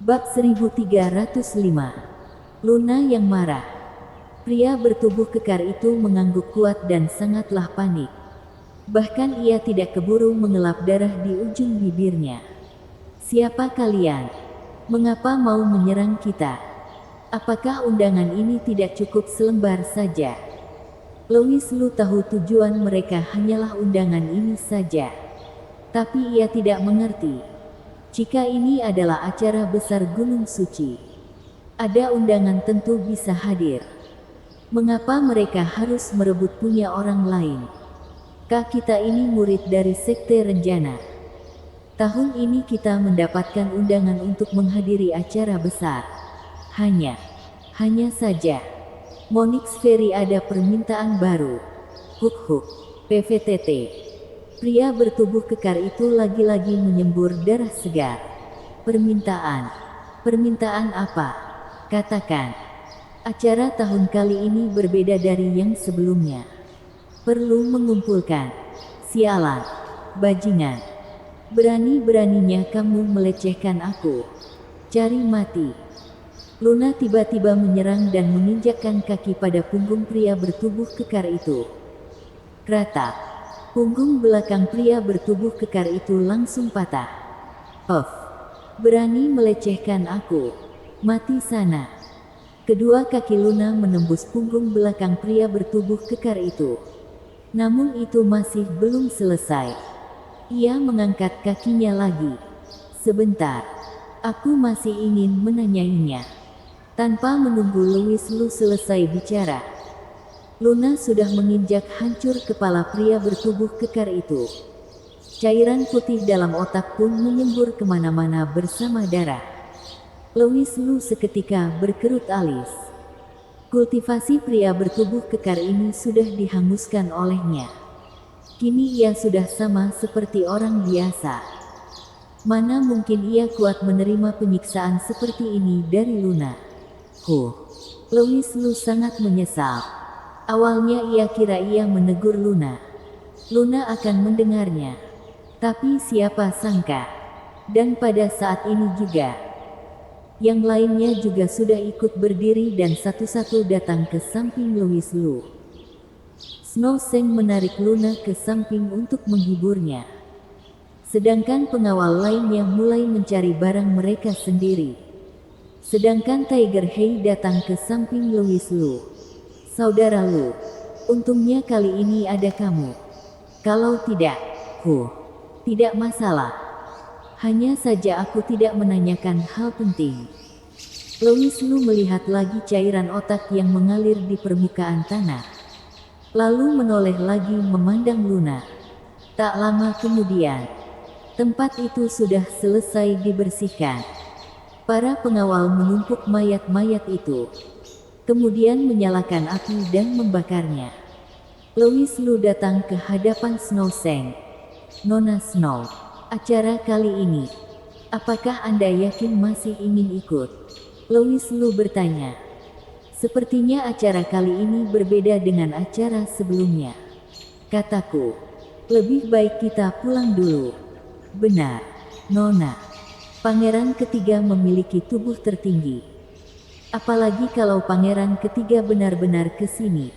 Bab 1305. Luna yang marah. Pria bertubuh kekar itu mengangguk kuat dan sangatlah panik. Bahkan ia tidak keburu mengelap darah di ujung bibirnya. Siapa kalian? Mengapa mau menyerang kita? Apakah undangan ini tidak cukup selembar saja? Louis Lu tahu tujuan mereka hanyalah undangan ini saja. Tapi ia tidak mengerti. Jika ini adalah acara besar Gunung Suci, ada undangan tentu bisa hadir. Mengapa mereka harus merebut punya orang lain? Kita ini murid dari Sekte Renjana. Tahun ini kita mendapatkan undangan untuk menghadiri acara besar. Hanya saja, Monix Ferry ada permintaan baru. Huk, PVTT. Pria bertubuh kekar itu lagi-lagi menyembur darah segar. Permintaan apa? Katakan. Acara tahun kali ini berbeda dari yang sebelumnya. Perlu mengumpulkan. Sialan, bajingan. Berani-beraninya kamu melecehkan aku. Cari mati. Luna tiba-tiba menyerang dan menginjakkan kaki pada punggung pria bertubuh kekar itu. Kratak. Punggung belakang pria bertubuh kekar itu langsung patah. Berani melecehkan aku. Mati sana. Kedua kaki Luna menembus punggung belakang pria bertubuh kekar itu. Namun itu masih belum selesai. Ia mengangkat kakinya lagi. Sebentar. Aku masih ingin menanyainya. Tanpa menunggu Louis Lu selesai bicara, Luna sudah menginjak hancur kepala pria bertubuh kekar itu. Cairan putih dalam otak pun menyembur kemana-mana bersama darah. Louis Lu seketika berkerut alis. Kultivasi pria bertubuh kekar ini sudah dihanguskan olehnya. Kini ia sudah sama seperti orang biasa. Mana mungkin ia kuat menerima penyiksaan seperti ini dari Luna. Louis Lu sangat menyesal. Awalnya ia kira ia menegur Luna. Luna akan mendengarnya. Tapi siapa sangka. Dan pada saat ini juga, yang lainnya juga sudah ikut berdiri dan satu-satu datang ke samping Louis Lu. Snow Seng menarik Luna ke samping untuk menghiburnya. Sedangkan pengawal lainnya mulai mencari barang mereka sendiri. Sedangkan Tiger Hei datang ke samping Louis Lu. Saudara Lu, untungnya kali ini ada kamu. Kalau tidak, tidak masalah. Hanya saja aku tidak menanyakan hal penting. Louis Lu melihat lagi cairan otak yang mengalir di permukaan tanah. Lalu menoleh lagi memandang Luna. Tak lama kemudian, tempat itu sudah selesai dibersihkan. Para pengawal menumpuk mayat-mayat itu. Kemudian menyalakan api dan membakarnya. Louis Lu datang ke hadapan Snow Seng. Nona Snow, acara kali ini, apakah Anda yakin masih ingin ikut? Louis Lu bertanya. Sepertinya acara kali ini berbeda dengan acara sebelumnya. Kataku, lebih baik kita pulang dulu. Benar, Nona. Pangeran ketiga memiliki tubuh tertinggi. Apalagi kalau pangeran ketiga benar-benar ke sini.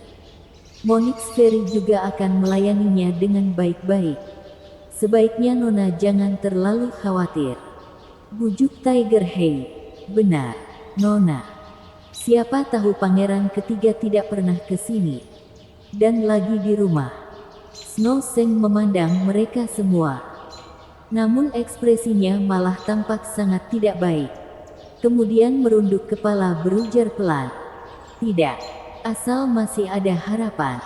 Monix Ferry juga akan melayaninya dengan baik-baik. Sebaiknya Nona jangan terlalu khawatir. Bujuk Tiger Hei. Benar, Nona. Siapa tahu pangeran ketiga tidak pernah ke sini. Dan lagi di rumah. Snow Seng memandang mereka semua. Namun ekspresinya malah tampak sangat tidak baik. Kemudian merunduk kepala berujar pelan. Tidak, asal masih ada harapan.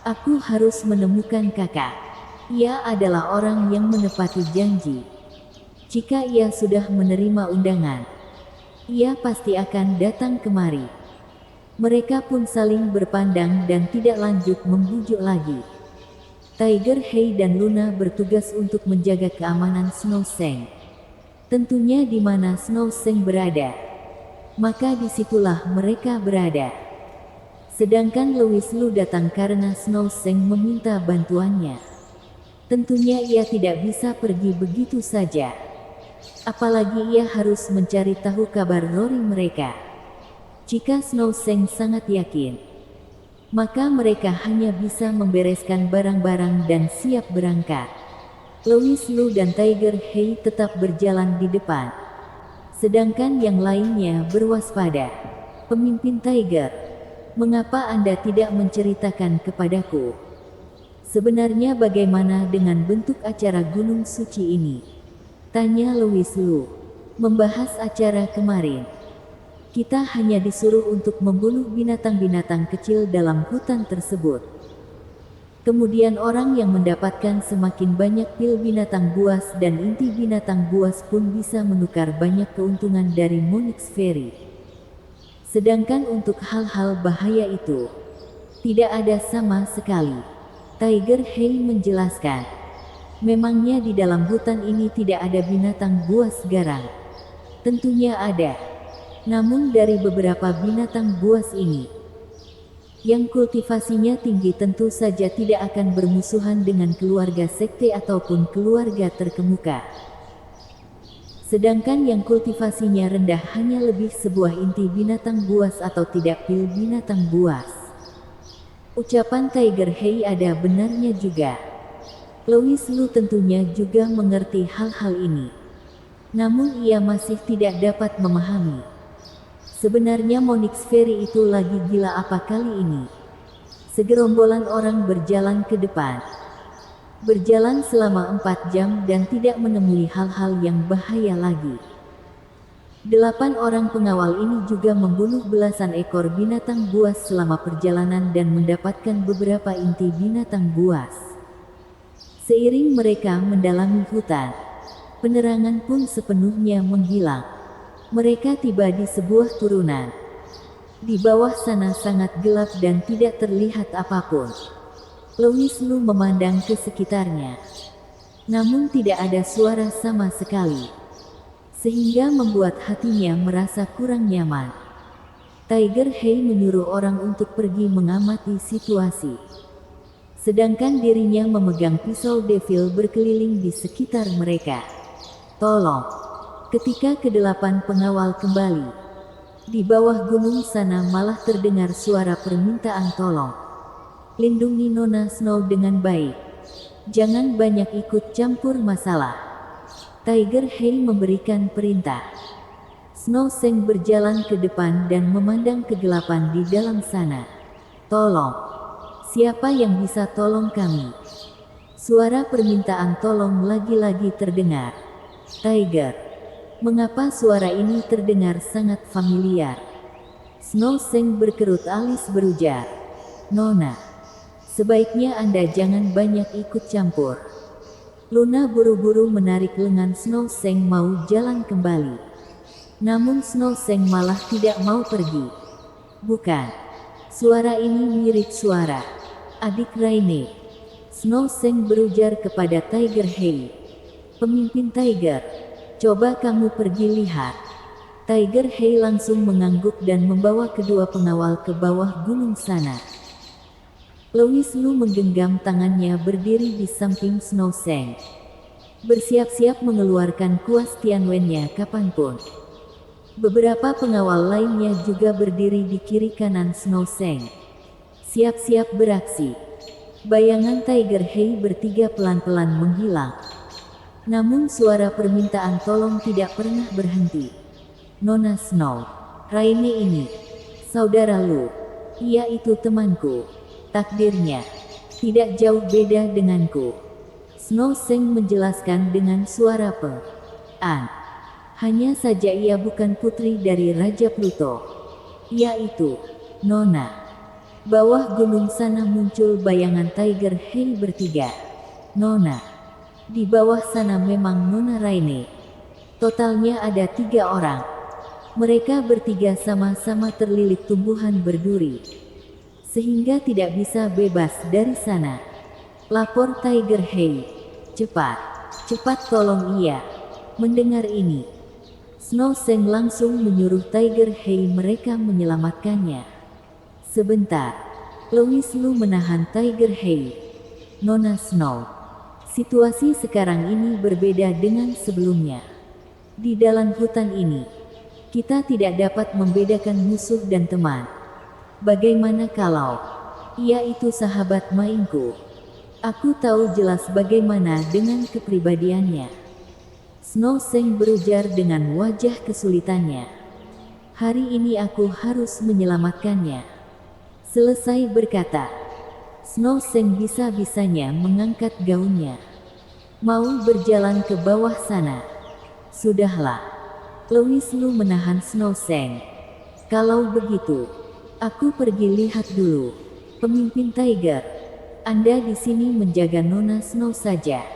Aku harus menemukan kakak. Ia adalah orang yang menepati janji. Jika ia sudah menerima undangan, ia pasti akan datang kemari. Mereka pun saling berpandang dan tidak lanjut membujuk lagi. Tiger Hei dan Luna bertugas untuk menjaga keamanan Snow Seng. Tentunya di mana Snow Seng berada, maka disitulah mereka berada. Sedangkan Louis Lu datang karena Snow Seng meminta bantuannya. Tentunya ia tidak bisa pergi begitu saja. Apalagi ia harus mencari tahu kabar Rory mereka. Jika Snow Seng sangat yakin, maka mereka hanya bisa membereskan barang-barang dan siap berangkat. Louis Lu dan Tiger Hei tetap berjalan di depan, sedangkan yang lainnya berwaspada. Pemimpin Tiger, mengapa Anda tidak menceritakan kepadaku? Sebenarnya bagaimana dengan bentuk acara Gunung Suci ini? Tanya Louis Lu. Membahas acara kemarin. Kita hanya disuruh untuk membunuh binatang-binatang kecil dalam hutan tersebut. Kemudian orang yang mendapatkan semakin banyak pil binatang buas dan inti binatang buas pun bisa menukar banyak keuntungan dari Monix Ferry. Sedangkan untuk hal-hal bahaya itu, tidak ada sama sekali. Tiger Hei menjelaskan. Memangnya di dalam hutan ini tidak ada binatang buas garang? Tentunya ada. Namun dari beberapa binatang buas ini, yang kultivasinya tinggi tentu saja tidak akan bermusuhan dengan keluarga sekte ataupun keluarga terkemuka. Sedangkan yang kultivasinya rendah hanya lebih sebuah inti binatang buas atau tidak pil binatang buas. Ucapan Tiger Hei ada benarnya juga. Louis Lu tentunya juga mengerti hal-hal ini. Namun ia masih tidak dapat memahami. Sebenarnya Monix Ferry itu lagi gila apa kali ini? Segerombolan orang berjalan ke depan. Berjalan selama 4 jam dan tidak menemui hal-hal yang bahaya lagi. 8 orang pengawal ini juga membunuh belasan ekor binatang buas selama perjalanan dan mendapatkan beberapa inti binatang buas. Seiring mereka mendalami hutan, penerangan pun sepenuhnya menghilang. Mereka tiba di sebuah turunan. Di bawah sana sangat gelap dan tidak terlihat apapun. Louis Lu memandang ke sekitarnya. Namun tidak ada suara sama sekali. Sehingga membuat hatinya merasa kurang nyaman. Tiger Hei menyuruh orang untuk pergi mengamati situasi. Sedangkan dirinya memegang pisau devil berkeliling di sekitar mereka. Tolong. Ketika ke-8 pengawal kembali, di bawah gunung sana malah terdengar suara permintaan tolong. Lindungi Nona Snow dengan baik. Jangan banyak ikut campur masalah. Tiger Hei memberikan perintah. Snow Seng berjalan ke depan dan memandang kegelapan di dalam sana. Tolong. Siapa yang bisa tolong kami? Suara permintaan tolong lagi-lagi terdengar. Tiger. Mengapa suara ini terdengar sangat familiar? Snow Seng berkerut alis berujar. Nona, sebaiknya Anda jangan banyak ikut campur. Luna buru-buru menarik lengan Snow Seng mau jalan kembali. Namun Snow Seng malah tidak mau pergi. Bukan. Suara ini mirip suara adik Raine. Snow Seng berujar kepada Tiger Hei. Pemimpin Tiger. Coba kamu pergi lihat. Tiger Hei langsung mengangguk dan membawa kedua pengawal ke bawah gunung sana. Louis Lu menggenggam tangannya berdiri di samping Snow Seng. Bersiap-siap mengeluarkan kuas Tianwen-nya kapanpun. Beberapa pengawal lainnya juga berdiri di kiri kanan Snow Seng. Siap-siap beraksi. Bayangan Tiger Hei bertiga pelan-pelan menghilang. Namun suara permintaan tolong tidak pernah berhenti. Nona Snow, Raine ini, saudara Lu, ia itu temanku. Takdirnya, tidak jauh beda denganku. Snow Seng menjelaskan dengan suara pelan. Hanya saja ia bukan putri dari Raja Pluto. Ia itu, Nona. Bawah gunung sana muncul bayangan Tiger Hei bertiga. Nona. Di bawah sana memang Nona Raine. Totalnya ada 3 orang. Mereka bertiga sama-sama terlilit tumbuhan berduri. Sehingga tidak bisa bebas dari sana. Lapor Tiger Hei. Cepat. Cepat tolong ia. Mendengar ini, Snow Seng langsung menyuruh Tiger Hei mereka menyelamatkannya. Sebentar. Louis Lu menahan Tiger Hei. Nona Snow. Situasi sekarang ini berbeda dengan sebelumnya. Di dalam hutan ini, kita tidak dapat membedakan musuh dan teman. Bagaimana kalau ia itu sahabat mainku? Aku tahu jelas bagaimana dengan kepribadiannya. Snow Seng berujar dengan wajah kesulitannya. Hari ini aku harus menyelamatkannya. Selesai berkata, Snow Seng bisa-bisanya mengangkat gaunnya. Mau berjalan ke bawah sana. Sudahlah. Louis Lu menahan Snow Seng. Kalau begitu, aku pergi lihat dulu. Pemimpin Tiger, Anda di sini menjaga Nona Snow saja.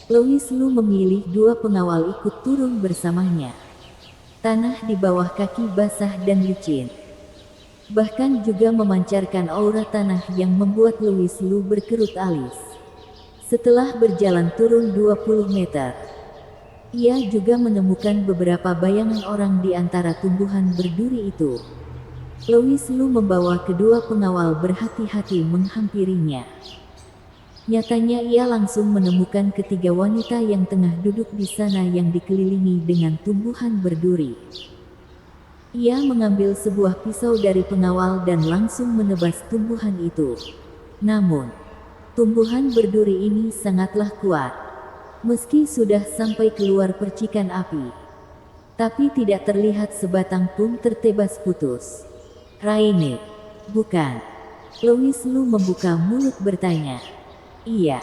Louis Lu memilih 2 pengawal ikut turun bersamanya. Tanah di bawah kaki basah dan licin. Bahkan juga memancarkan aura tanah yang membuat Louis Lu berkerut alis. Setelah berjalan turun 20 meter, ia juga menemukan beberapa bayangan orang di antara tumbuhan berduri itu. Louis Lu membawa kedua pengawal berhati-hati menghampirinya. Nyatanya ia langsung menemukan ketiga wanita yang tengah duduk di sana yang dikelilingi dengan tumbuhan berduri. Ia mengambil sebuah pisau dari pengawal dan langsung menebas tumbuhan itu. Namun, tumbuhan berduri ini sangatlah kuat. Meski sudah sampai keluar percikan api, tapi tidak terlihat sebatang pun tertebas putus. Raine, bukan? Louis Lu membuka mulut bertanya. Iya.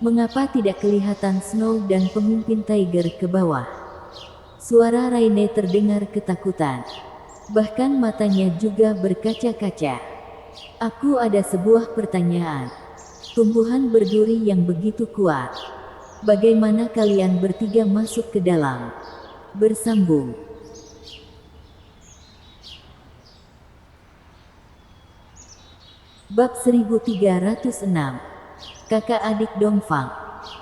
Mengapa tidak kelihatan Snow dan pemimpin Tiger ke bawah? Suara Raine terdengar ketakutan. Bahkan matanya juga berkaca-kaca. Aku ada sebuah pertanyaan. Tumbuhan berduri yang begitu kuat. Bagaimana kalian bertiga masuk ke dalam? Bersambung. Bab 1306. Kakak adik Dongfang.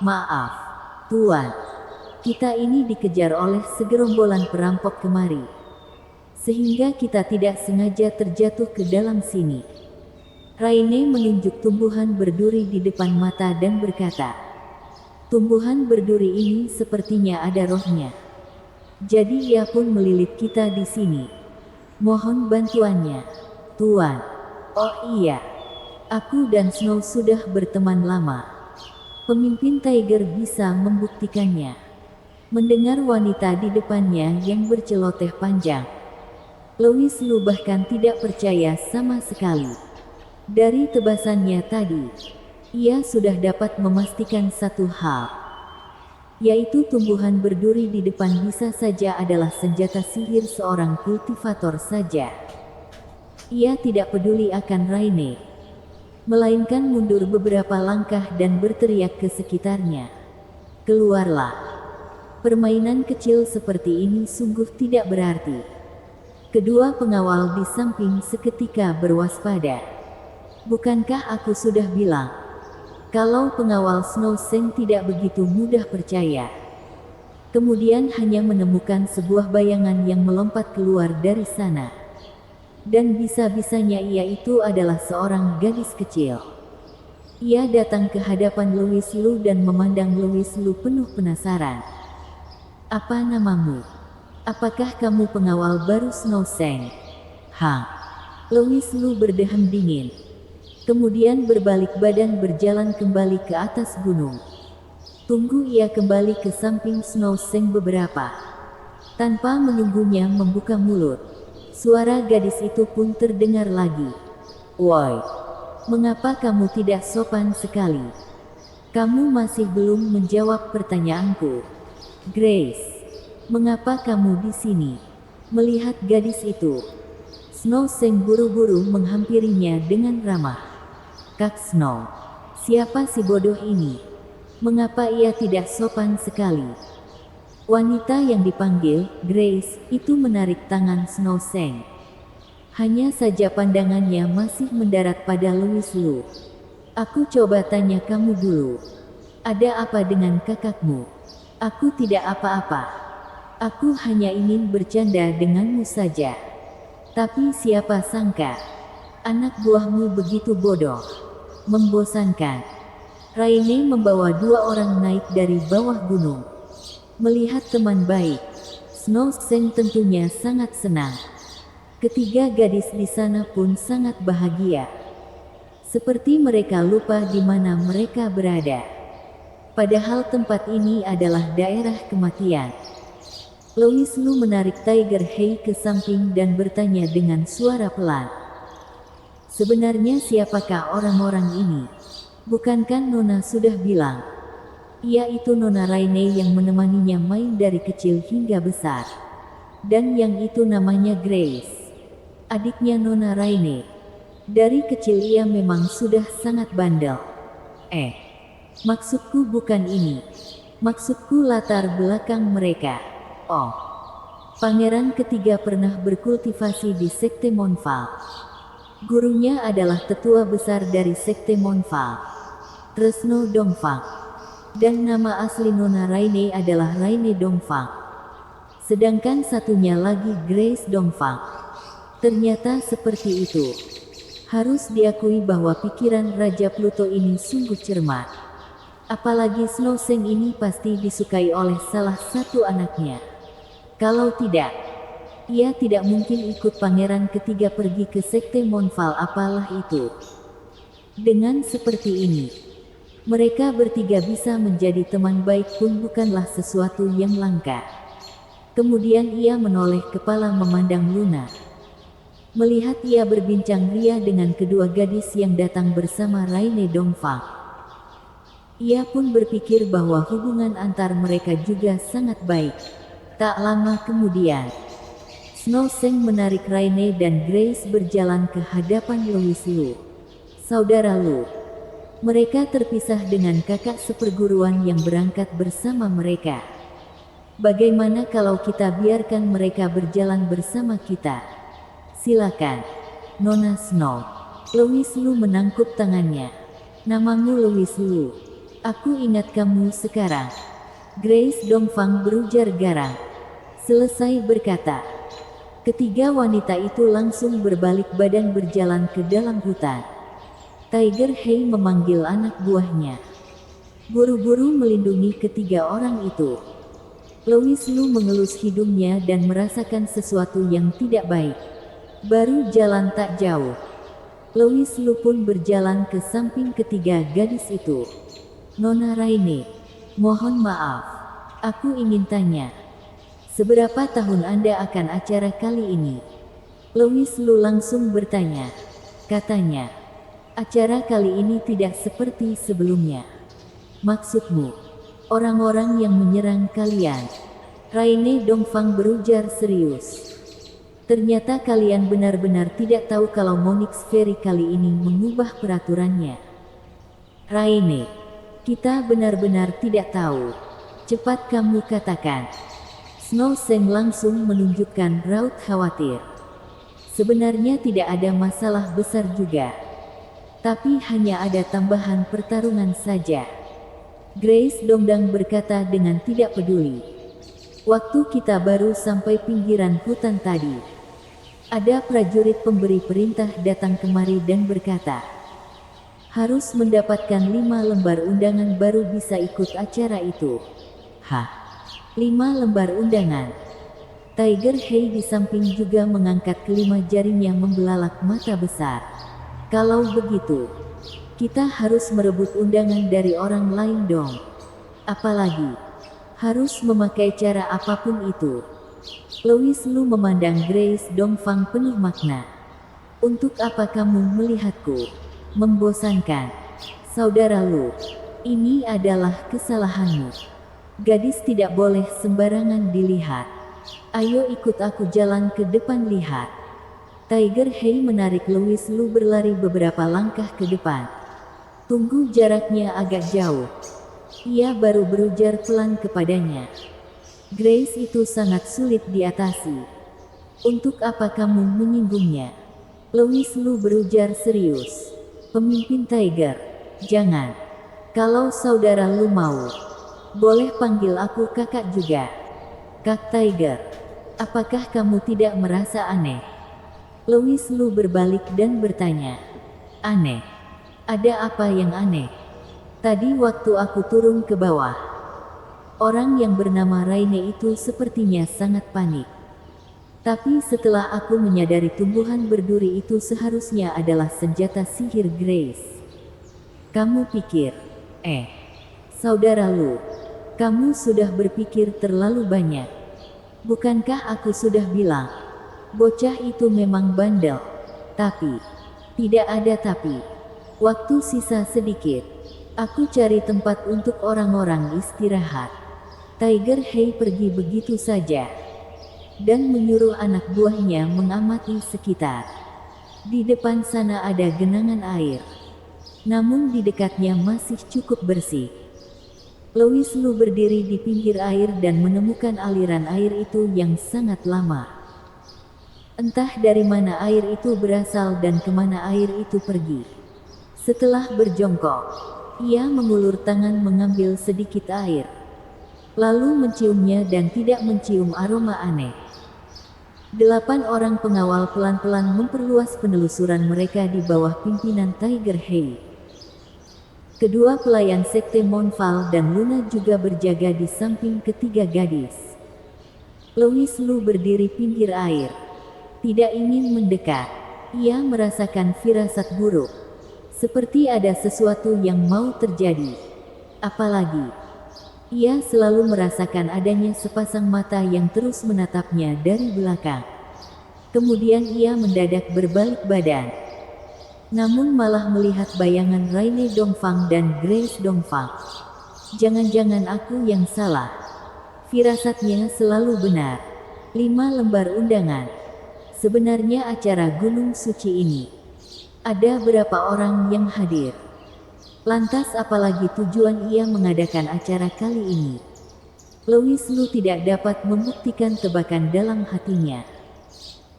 Maaf, Tuan. Kita ini dikejar oleh segerombolan perampok kemari. Sehingga kita tidak sengaja terjatuh ke dalam sini. Raine menunjuk tumbuhan berduri di depan mata dan berkata, tumbuhan berduri ini sepertinya ada rohnya. Jadi ia pun melilit kita di sini. Mohon bantuannya, Tuan. Oh iya, aku dan Snow sudah berteman lama. Pemimpin Tiger bisa membuktikannya. Mendengar wanita di depannya yang berceloteh panjang, Louis Lu bahkan tidak percaya sama sekali. Dari tebasannya tadi, ia sudah dapat memastikan satu hal, yaitu tumbuhan berduri di depan bisa saja adalah senjata sihir seorang kultivator saja. Ia tidak peduli akan Raine, melainkan mundur beberapa langkah dan berteriak ke sekitarnya. Keluarlah. Permainan kecil seperti ini sungguh tidak berarti. Kedua pengawal di samping seketika berwaspada. Bukankah aku sudah bilang, kalau pengawal Snow Seng tidak begitu mudah percaya. Kemudian hanya menemukan sebuah bayangan yang melompat keluar dari sana. Dan bisa-bisanya ia itu adalah seorang gadis kecil. Ia datang ke hadapan Louis Lu dan memandang Louis Lu penuh penasaran. Apa namamu? Apakah kamu pengawal baru Snow Seng? Hah? Louis Lu berdeham dingin. Kemudian berbalik badan berjalan kembali ke atas gunung. Tunggu, ia kembali ke samping Snow Seng beberapa. Tanpa menunggunya membuka mulut, suara gadis itu pun terdengar lagi. Woi, mengapa kamu tidak sopan sekali? Kamu masih belum menjawab pertanyaanku. Grace, mengapa kamu di sini? Melihat gadis itu, Snow Seng buru-buru menghampirinya dengan ramah. Kak Snow, siapa si bodoh ini? Mengapa ia tidak sopan sekali? Wanita yang dipanggil Grace itu menarik tangan Snow Seng. Hanya saja pandangannya masih mendarat pada Louis Lu. Aku coba tanya kamu dulu. Ada apa dengan kakakmu? Aku tidak apa-apa. Aku hanya ingin bercanda denganmu saja. Tapi siapa sangka, anak buahmu begitu bodoh. Membosankan. Raine membawa 2 orang naik dari bawah gunung. Melihat teman baik, Snow Seng tentunya sangat senang. Ketiga gadis di sana pun sangat bahagia. Seperti mereka lupa di mana mereka berada. Padahal tempat ini adalah daerah kematian. Louis Lu menarik Tiger Hei ke samping dan bertanya dengan suara pelan. Sebenarnya siapakah orang-orang ini? Bukankah Nona sudah bilang? Ia itu Nona Raine yang menemaninya main dari kecil hingga besar. Dan yang itu namanya Grace. Adiknya Nona Raine. Dari kecil ia memang sudah sangat bandel. Maksudku bukan ini. Maksudku latar belakang mereka. Oh, pangeran ketiga pernah berkultivasi di Sekte Monval. Gurunya adalah tetua besar dari Sekte Monval, Tresno Dongfang. Dan nama asli Nona Raine adalah Raine Dongfang. Sedangkan satunya lagi Grace Dongfang. Ternyata seperti itu. Harus diakui bahwa pikiran Raja Pluto ini sungguh cermat. Apalagi Snow Seng ini pasti disukai oleh salah satu anaknya. Kalau tidak, ia tidak mungkin ikut pangeran ketiga pergi ke Sekte Monval apalah itu. Dengan seperti ini, mereka bertiga bisa menjadi teman baik pun bukanlah sesuatu yang langka. Kemudian ia menoleh kepala memandang Luna. Melihat ia berbincang ria dengan kedua gadis yang datang bersama Raine Dongfang. Ia pun berpikir bahwa hubungan antar mereka juga sangat baik. Tak lama kemudian, Snow Seng menarik Raine dan Grace berjalan ke hadapan Louis Lu. Saudara Lu. Mereka terpisah dengan kakak seperguruan yang berangkat bersama mereka. Bagaimana kalau kita biarkan mereka berjalan bersama kita? Silakan, Nona Snow. Louis Lu menangkup tangannya. Namamu Louis Lu. Aku ingat kamu sekarang. Grace Dongfang berujar garang. Selesai berkata, ketiga wanita itu langsung berbalik badan berjalan ke dalam hutan. Tiger Hei memanggil anak buahnya. Buru-buru melindungi ketiga orang itu. Louis Lu mengelus hidungnya dan merasakan sesuatu yang tidak baik. Baru jalan tak jauh, Louis Lu pun berjalan ke samping ketiga gadis itu. Nona Raine, mohon maaf. Aku ingin tanya, seberapa tahun Anda akan acara kali ini? Louis Lu langsung bertanya. Katanya, acara kali ini tidak seperti sebelumnya. Maksudmu, orang-orang yang menyerang kalian? Raine Dongfang berujar serius. Ternyata kalian benar-benar tidak tahu kalau Monix Ferry kali ini mengubah peraturannya. Raine, kita benar-benar tidak tahu. Cepat kamu katakan. Snow Seng langsung menunjukkan raut khawatir. Sebenarnya tidak ada masalah besar juga. Tapi hanya ada tambahan pertarungan saja. Grace Dongdang berkata dengan tidak peduli. Waktu kita baru sampai pinggiran hutan tadi. Ada prajurit pemberi perintah datang kemari dan berkata, harus mendapatkan 5 lembar undangan baru bisa ikut acara itu. 5 lembar undangan. Tiger Hei di samping juga mengangkat kelima jarinya membelalak mata besar. Kalau begitu, kita harus merebut undangan dari orang lain dong. Apalagi, harus memakai cara apapun itu. Louis Lu memandang Grace Dongfang penuh makna. Untuk apa kamu melihatku? Membosankan. Saudara Lu, ini adalah kesalahanmu. Gadis tidak boleh sembarangan dilihat. Ayo ikut aku jalan ke depan lihat. Tiger Hei menarik Louis Lu berlari beberapa langkah ke depan. Tunggu, jaraknya agak jauh. Ia baru berujar pelan kepadanya. Grace itu sangat sulit diatasi. Untuk apa kamu menyinggungnya? Louis Lu berujar serius. Pemimpin Tiger, jangan. Kalau saudara Lu mau, boleh panggil aku kakak juga. Kak Tiger, apakah kamu tidak merasa aneh? Louis Lu berbalik dan bertanya. Aneh? Ada apa yang aneh? Tadi waktu aku turun ke bawah, Orang yang bernama Raine itu sepertinya sangat panik. Tapi setelah aku menyadari tumbuhan berduri itu seharusnya adalah senjata sihir Grace. Kamu pikir, saudara Lu, kamu sudah berpikir terlalu banyak. Bukankah aku sudah bilang, bocah itu memang bandel. Tapi, tidak ada tapi. Waktu sisa sedikit. Aku cari tempat untuk orang-orang istirahat. Tiger Hei pergi begitu saja. Dan menyuruh anak buahnya mengamati sekitar. Di depan sana ada genangan air. Namun di dekatnya masih cukup bersih. Louis Lu berdiri di pinggir air dan menemukan aliran air itu yang sangat lama. Entah dari mana air itu berasal dan kemana air itu pergi. Setelah berjongkok, ia mengulur tangan mengambil sedikit air. Lalu menciumnya dan tidak mencium aroma aneh. 8 orang pengawal pelan-pelan memperluas penelusuran mereka di bawah pimpinan Tiger Hei. Kedua pelayan sekte Monval dan Luna juga berjaga di samping ketiga gadis. Louis Lu berdiri pinggir air. Tidak ingin mendekat. Ia merasakan firasat buruk. Seperti ada sesuatu yang mau terjadi. Apalagi, ia selalu merasakan adanya sepasang mata yang terus menatapnya dari belakang. Kemudian ia mendadak berbalik badan. Namun malah melihat bayangan Raine Dongfang dan Grace Dongfang. Jangan-jangan aku yang salah. Firasatnya selalu benar. 5 lembar undangan. Sebenarnya acara Gunung Suci ini, ada berapa orang yang hadir? Lantas apalagi tujuan ia mengadakan acara kali ini? Louis Lu tidak dapat membuktikan tebakan dalam hatinya.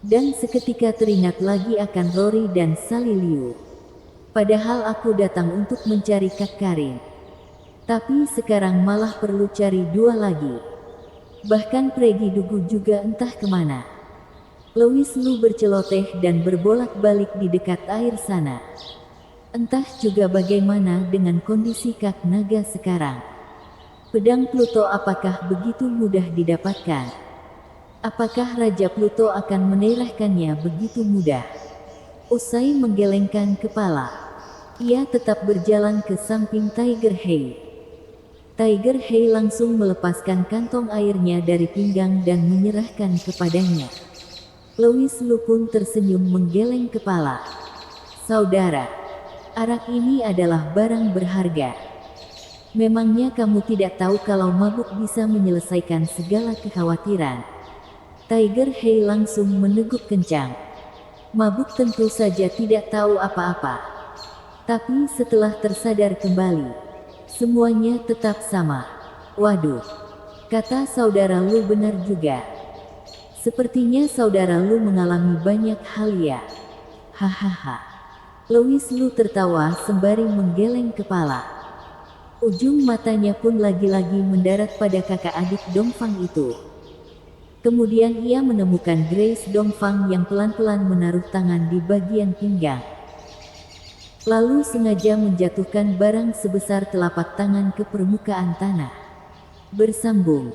Dan seketika teringat lagi akan Rory dan Sally Liu. Padahal aku datang untuk mencari Kak Karin. Tapi sekarang malah perlu cari 2 lagi. Bahkan Pregi Dugu juga entah kemana. Louis Lu berceloteh dan berbolak-balik di dekat air sana. Entah juga bagaimana dengan kondisi Kak Naga sekarang. Pedang Pluto apakah begitu mudah didapatkan? Apakah Raja Pluto akan menerahkannya begitu mudah? Usai menggelengkan kepala, ia tetap berjalan ke samping Tiger Hei. Tiger Hei langsung melepaskan kantong airnya dari pinggang dan menyerahkan kepadanya. Louis Lu pun tersenyum menggeleng kepala. Saudara, arak ini adalah barang berharga. Memangnya kamu tidak tahu kalau mabuk bisa menyelesaikan segala kekhawatiran? Tiger Hei langsung meneguk kencang. Mabuk tentu saja tidak tahu apa-apa. Tapi setelah tersadar kembali, semuanya tetap sama. Waduh, kata saudara Lu benar juga. Sepertinya saudara Lu mengalami banyak hal ya. Hahaha. Louis Lu tertawa sembari menggeleng kepala. Ujung matanya pun lagi-lagi mendarat pada kakak adik Dongfang itu. Kemudian ia menemukan Grace Dongfang yang pelan-pelan menaruh tangan di bagian pinggang. Lalu sengaja menjatuhkan barang sebesar telapak tangan ke permukaan tanah. Bersambung.